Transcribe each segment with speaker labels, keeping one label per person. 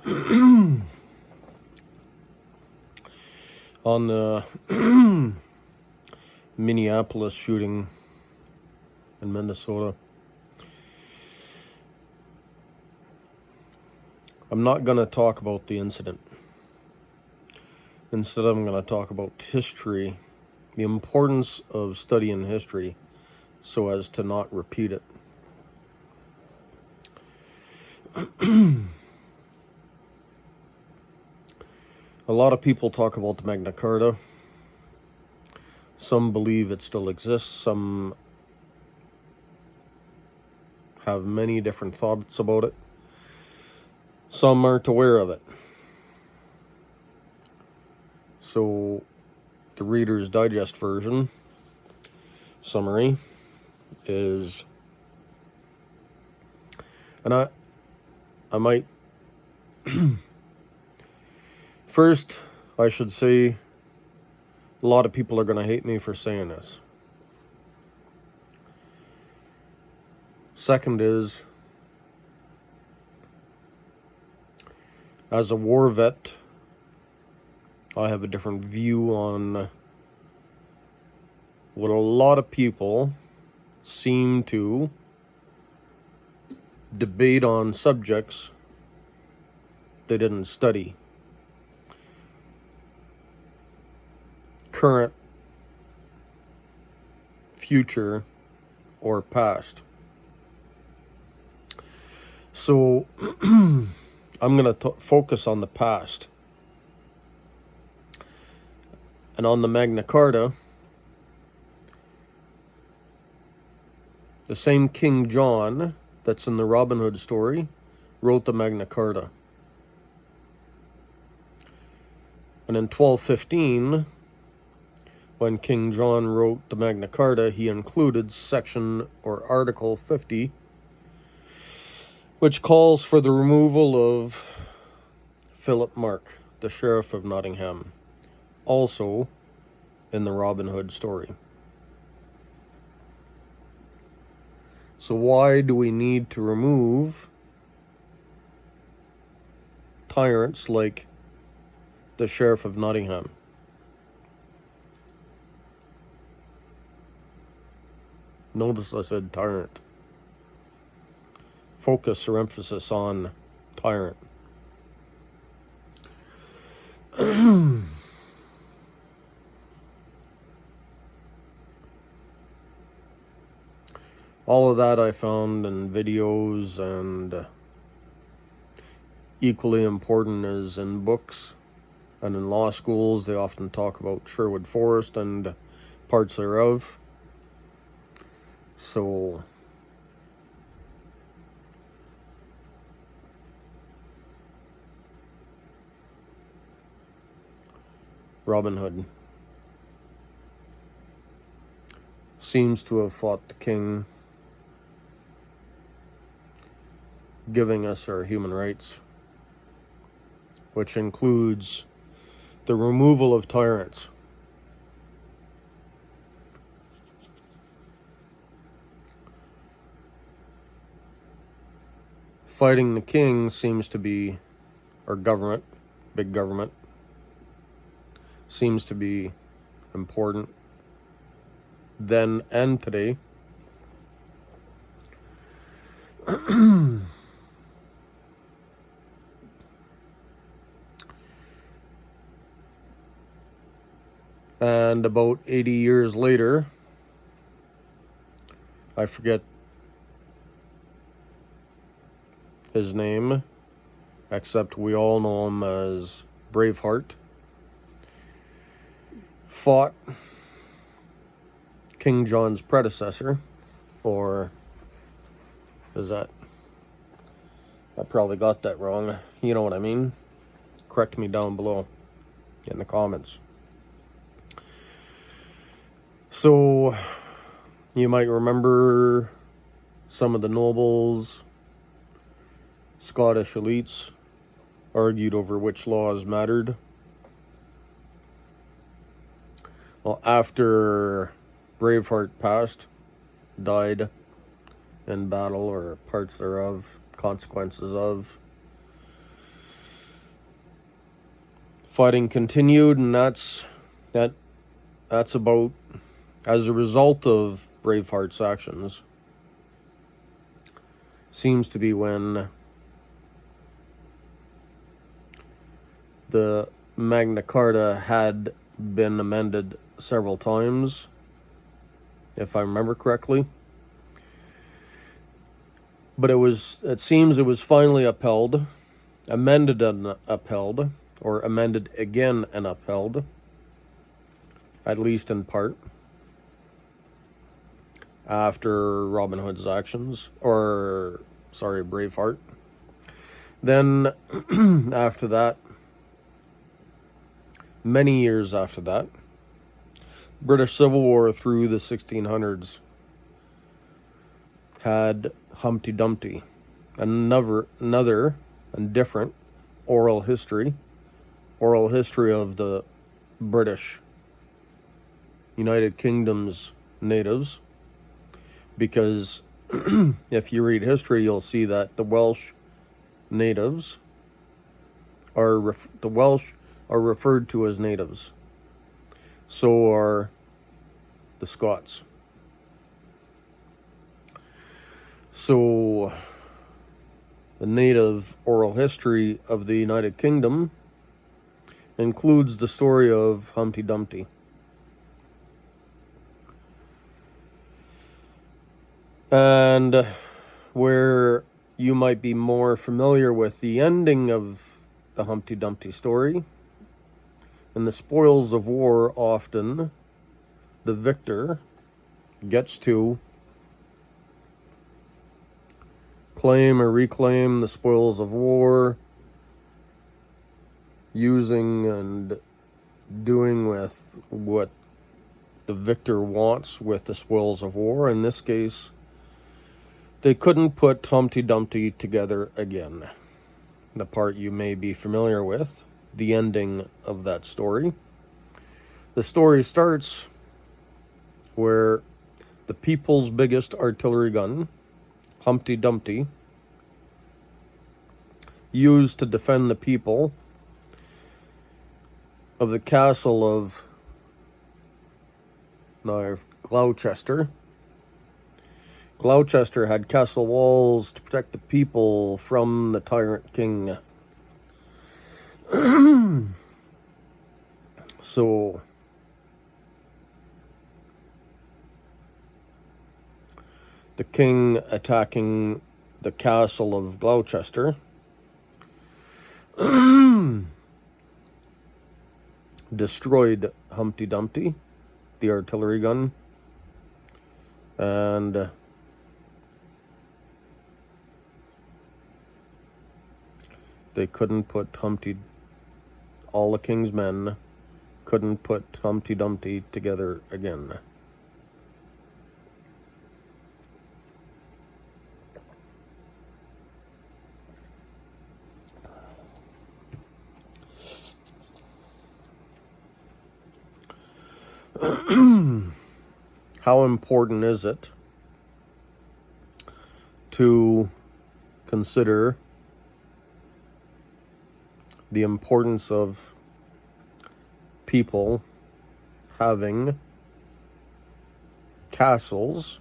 Speaker 1: On the Minneapolis shooting in Minnesota. I'm not going to talk about the incident. Instead, I'm going to talk about history, the importance of studying history so as to not repeat it. A lot of people talk about the Magna Carta. Some believe it still exists. Some have many different thoughts about it. Some aren't aware of it. So, the Reader's Digest version, summary, is, and I might, first, I should say, a lot of people are going to hate me for saying this. Second is, as a war vet, I have a different view on what a lot of people seem to debate on subjects they didn't study. Current, future, or past. So, I'm going to focus on the past. And on the Magna Carta, the same King John that's in the Robin Hood story wrote the Magna Carta. And in 1215, when King John wrote the Magna Carta, he included section or Article 50, which calls for the removal of Philip Mark, the Sheriff of Nottingham, also in the Robin Hood story. So why do we need to remove tyrants like the Sheriff of Nottingham? Notice I said tyrant. Focus or emphasis on tyrant. All of that I found in videos, and equally important is in books and in law schools. They often talk about Sherwood Forest and parts thereof. So, Robin Hood seems to have fought the king, giving us our human rights, which includes the removal of tyrants. Fighting the king seems to be, or government, big government, seems to be important then and today. And about 80 years later, I forget his name, except we all know him as Breaveheart, fought King John's predecessor, or is that, I probably got that wrong, you know what I mean? Correct me down below in the comments. So, you might remember some of the nobles, Scottish elites, argued over which laws mattered. Well, after Braveheart passed, died in battle or parts thereof, consequences of, fighting continued, and that's about, as a result of Braveheart's actions, seems to be when the Magna Carta had been amended several times, if I remember correctly. But it seems it was finally upheld, amended and upheld, or amended again and upheld, at least in part, after Robin Hood's actions, Braveheart. Then, after that, many years after that, British Civil War through the 1600s had Humpty Dumpty, another and different oral history of the British United Kingdom's natives, because if you read history, you'll see that the Welsh natives are referred to as natives. So are the Scots. So the native oral history of the United Kingdom includes the story of Humpty Dumpty. And where you might be more familiar with the ending of the Humpty Dumpty story, in the spoils of war, often the victor gets to claim or reclaim the spoils of war, using and doing with what the victor wants with the spoils of war. In this case, they couldn't put Humpty Dumpty together again. The part you may be familiar with, the ending of that story. The story starts where the people's biggest artillery gun, Humpty Dumpty, used to defend the people of the castle of Gloucester. Gloucester had castle walls to protect the people from the tyrant king. So the king attacking the castle of Gloucester destroyed Humpty Dumpty, the artillery gun, and they couldn't put all the king's men couldn't put Humpty Dumpty together again. How important is it to consider the importance of people having castles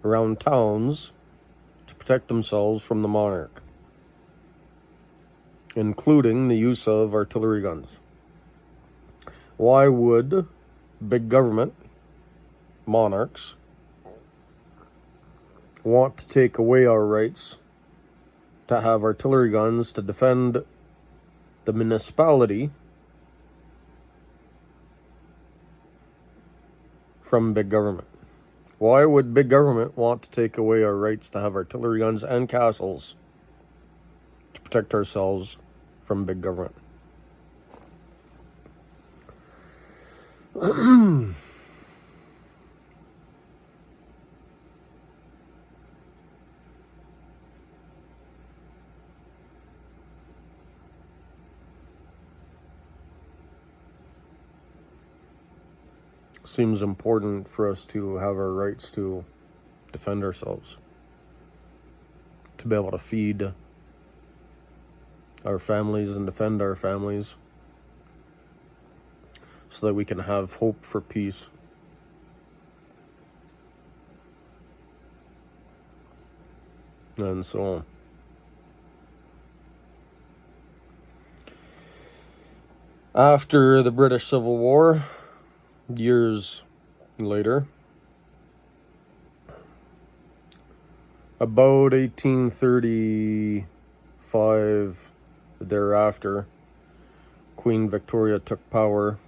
Speaker 1: around towns to protect themselves from the monarch, including the use of artillery guns? Why would big government monarchs want to take away our rights to have artillery guns to defend the municipality from big government? Why would big government want to take away our rights to have artillery guns and castles to protect ourselves from big government? Seems important for us to have our rights to defend ourselves, to be able to feed our families and defend our families so that we can have hope for peace. And so after the British Civil War, years later, about 1835 thereafter, Queen Victoria took power.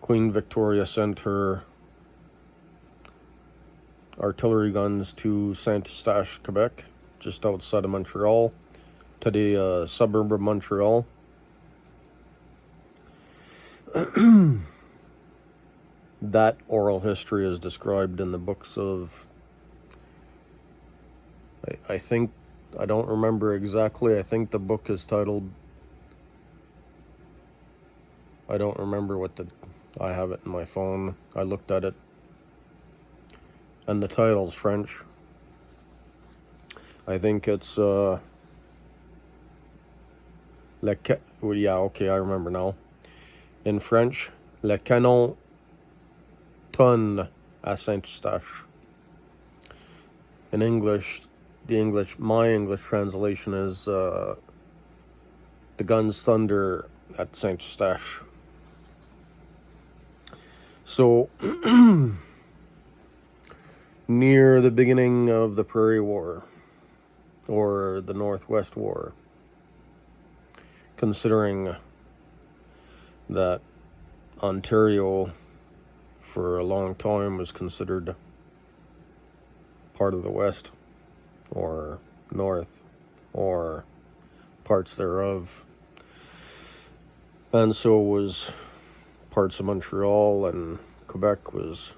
Speaker 1: Queen Victoria sent her artillery guns to Saint-Eustache, Quebec, just outside of Montreal, today a suburb of Montreal. That oral history is described in the books of, I think, I don't remember exactly, I think the book is titled, I don't remember I have it in my phone, I looked at it, and the title's French. I think it's, yeah, okay, I remember now. In French, Le Canon Tonne à Saint-Eustache. In English, my English translation is the guns thunder at Saint-Eustache. So, near the beginning of the Prairie War, or the Northwest War, considering that Ontario for a long time was considered part of the West, or North, or parts thereof, and so was parts of Montreal, and Quebec was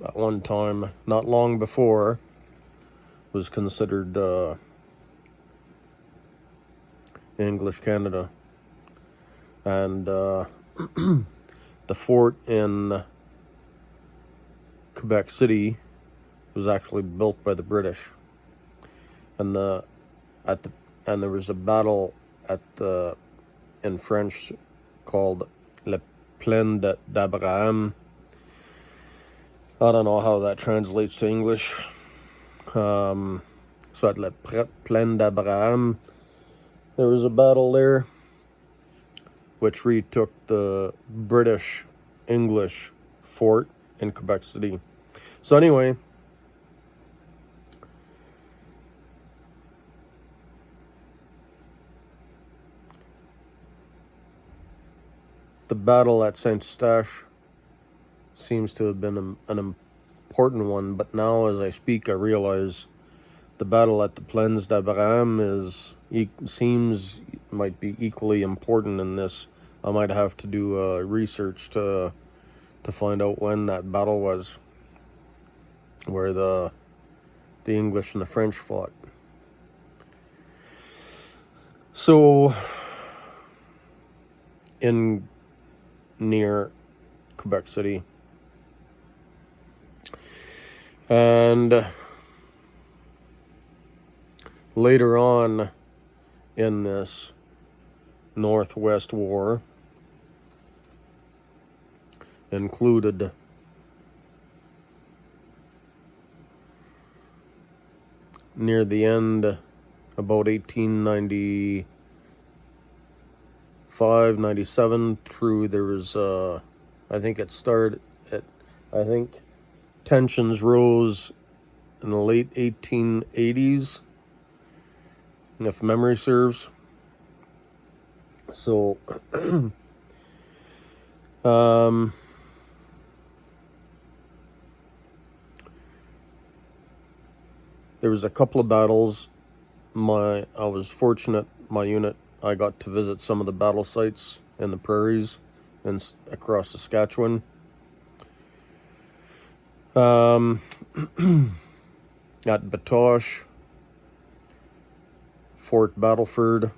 Speaker 1: at one time, not long before, was considered English Canada. And the fort in Quebec City was actually built by the British, and there was a battle in French called Le Plaine d'Abraham. I don't know how that translates to English. So at Le Plaine d'Abraham, there was a battle there which retook the British-English fort in Quebec City. So anyway, the battle at Saint-Eustache seems to have been an important one, but now as I speak, I realize the battle at the Plaines d'Abraham might be equally important in this. I might have to do research to find out when that battle was, where the English and the French fought. So, near Quebec City, and later on in this Northwest War, included near the end, about 1895, 97 through, there was I think tensions rose in the late 1880s, if memory serves. So there was a couple of battles. I was fortunate, my unit, I got to visit some of the battle sites in the prairies and across Saskatchewan. At Batoche, Fort Battleford,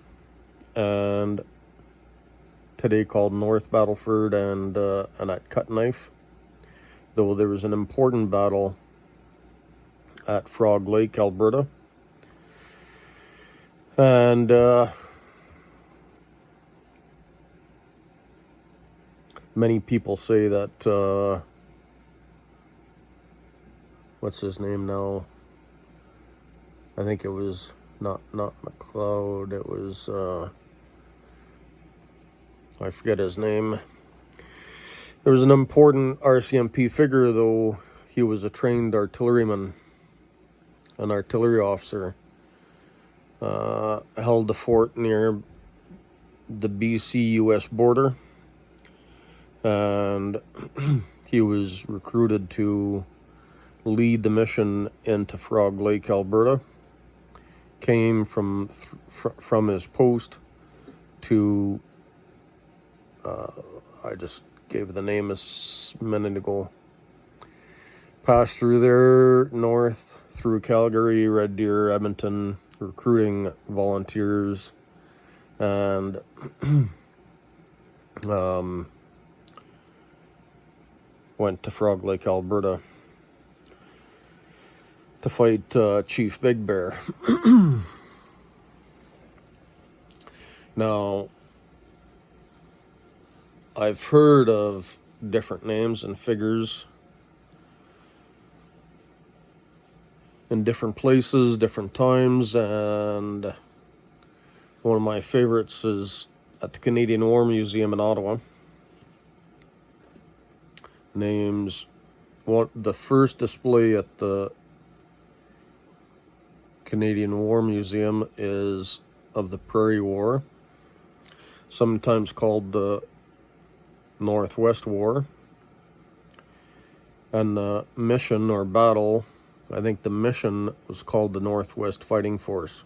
Speaker 1: and today called North Battleford, and at Cut Knife. Though there was an important battle at Frog Lake, Alberta. And many people say that, what's his name now? I think it was not McLeod, it was, I forget his name. There was an important RCMP figure, though. He was a trained artilleryman, an artillery officer. Held the fort near the BC-US border, and he was recruited to lead the mission into Frog Lake, Alberta. Came from his post to, I just gave the name a minute ago. Passed through there, north, through Calgary, Red Deer, Edmonton, recruiting volunteers, and went to Frog Lake, Alberta to fight Chief Big Bear. Now, I've heard of different names and figures in different places, different times, and one of my favorites is at the Canadian War Museum in Ottawa. The first display at the Canadian War Museum is of the Prairie War, sometimes called the Northwest War, and the mission or battle, I think the mission was called the Northwest Fighting Force.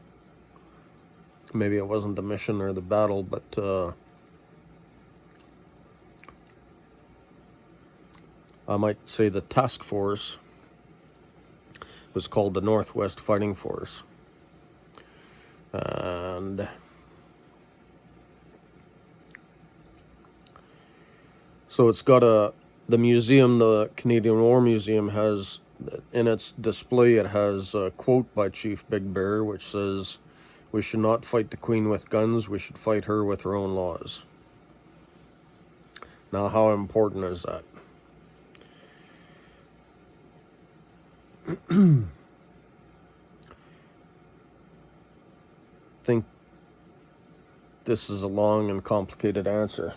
Speaker 1: Maybe it wasn't the mission or the battle, but I might say the task force was called the Northwest Fighting Force. And so it's got the museum, the Canadian War Museum, has, in its display, it has a quote by Chief Big Bear, which says, "We should not fight the Queen with guns, we should fight her with her own laws." Now, how important is that? I think this is a long and complicated answer.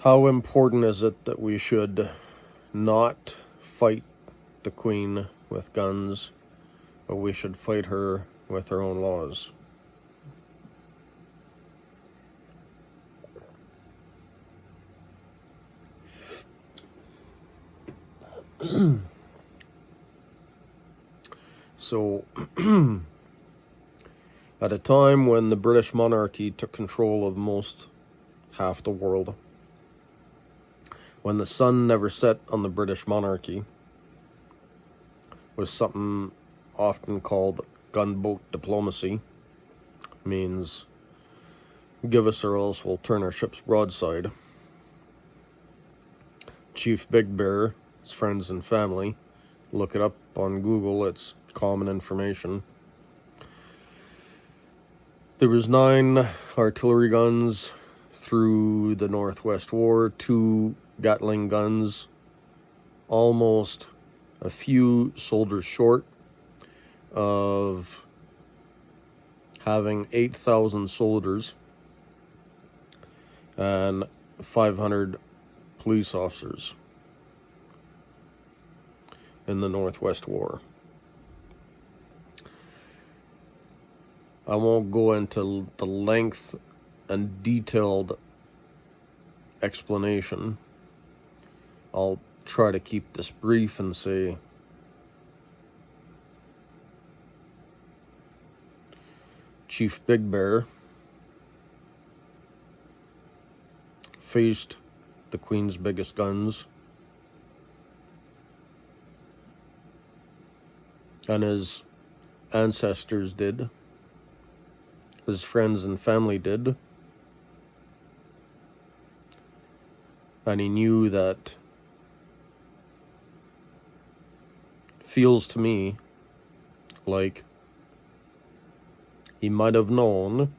Speaker 1: How important is it that we should not fight the Queen with guns, but we should fight her with her own laws? So, at a time when the British monarchy took control of half the world, when the sun never set on the British monarchy, was something often called gunboat diplomacy. Means, give us or else we'll turn our ships broadside. Chief Big Bear, his friends and family, look it up on Google, it's common information. There was 9 artillery guns through the Northwest War, 2 Gatling guns, almost a few soldiers short of having 8,000 soldiers and 500 police officers in the Northwest War. I won't go into the length and detailed explanation. I'll try to keep this brief and say, Chief Big Bear faced the Queen's biggest guns, and his ancestors did, his friends and family did, and he knew that, feels to me like he might have known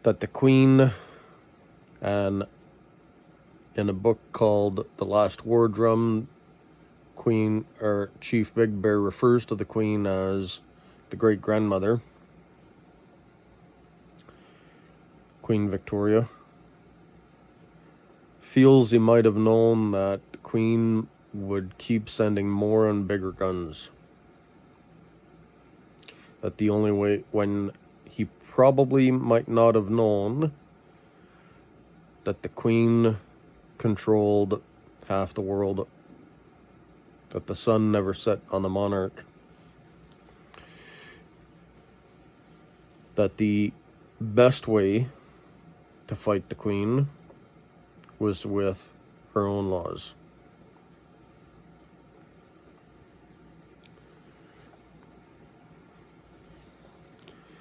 Speaker 1: that the Queen And in a book called The Last War Drum, Queen or Chief Big Bear refers to the Queen as the great grandmother, Queen Victoria. Feels he might have known that the Queen would keep sending more and bigger guns. That the only way, when he probably might not have known that the Queen controlled half the world, that the sun never set on the monarch, that the best way to fight the Queen was with her own laws.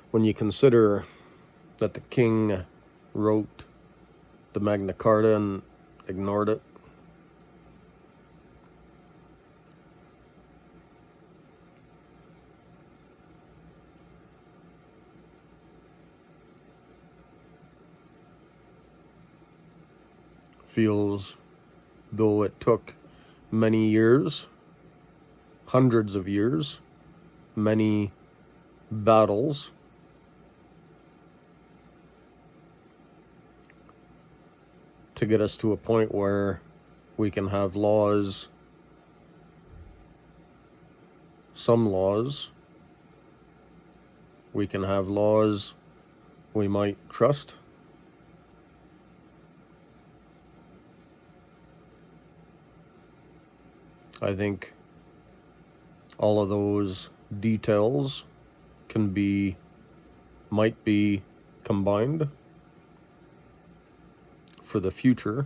Speaker 1: When you consider that the king wrote the Magna Carta and ignored it, feels though it took many years, hundreds of years, many battles, to get us to a point where we can have laws, some laws, we can have laws we might trust. I think all of those details might be combined for the future.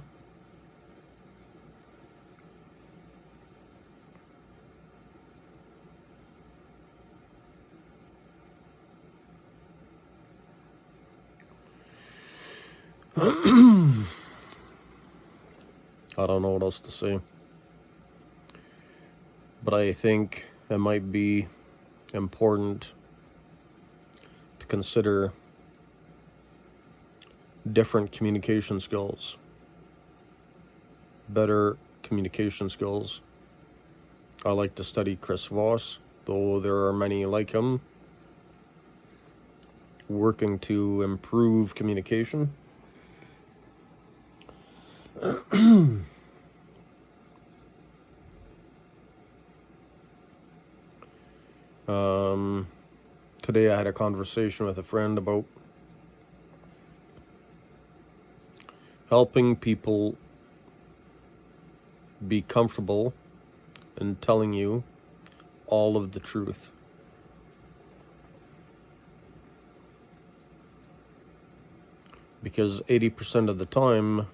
Speaker 1: I don't know what else to say. But I think it might be important to consider different communication skills, better communication skills. I like to study Chris Voss, though there are many like him, working to improve communication. Today I had a conversation with a friend about helping people be comfortable in telling you all of the truth. Because 80% of the time,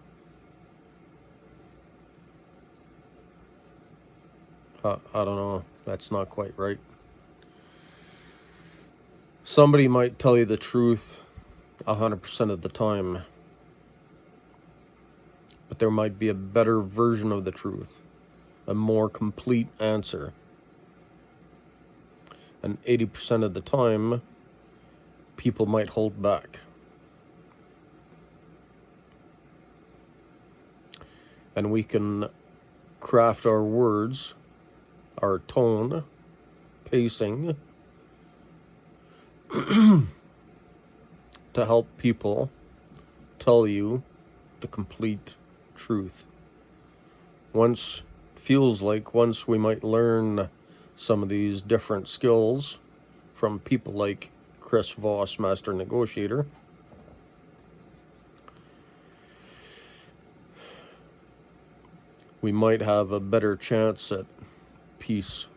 Speaker 1: I don't know, that's not quite right. Somebody might tell you the truth 100% of the time, but there might be a better version of the truth, a more complete answer. And 80% of the time, people might hold back. And we can craft our words, our tone, pacing, to help people tell you the complete truth. Once we might learn some of these different skills from people like Chris Voss, Master Negotiator, we might have a better chance at peace.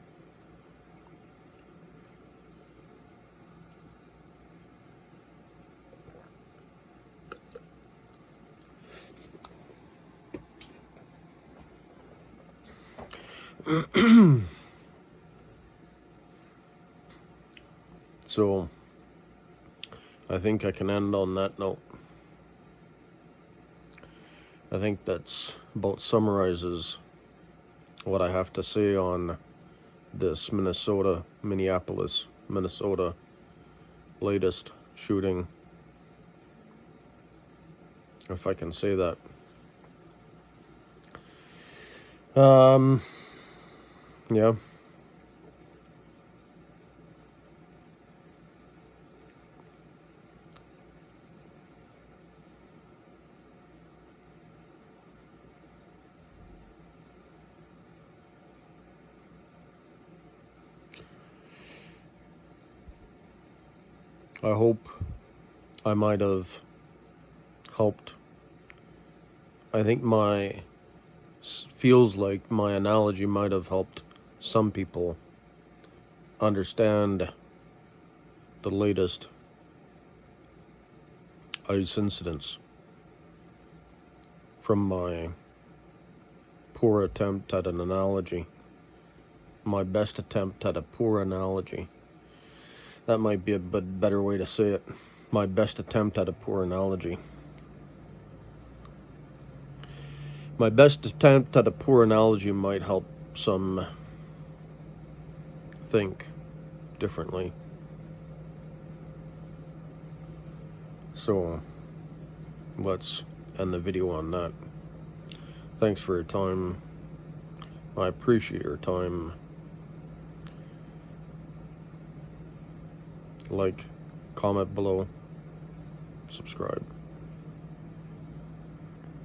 Speaker 1: So, I think I can end on that note. I think that's about summarizes what I have to say on this Minneapolis, Minnesota latest shooting. if I can say that. Yeah. I hope I might have helped. I think feels like my analogy might have helped some people understand the latest ice incidents from my poor attempt at an analogy. My best attempt at a poor analogy. That might be a bit better way to say it. My best attempt at a poor analogy. My best attempt at a poor analogy might help some think differently. So, let's end the video on that. Thanks for your time. I appreciate your time. Like, comment below, subscribe.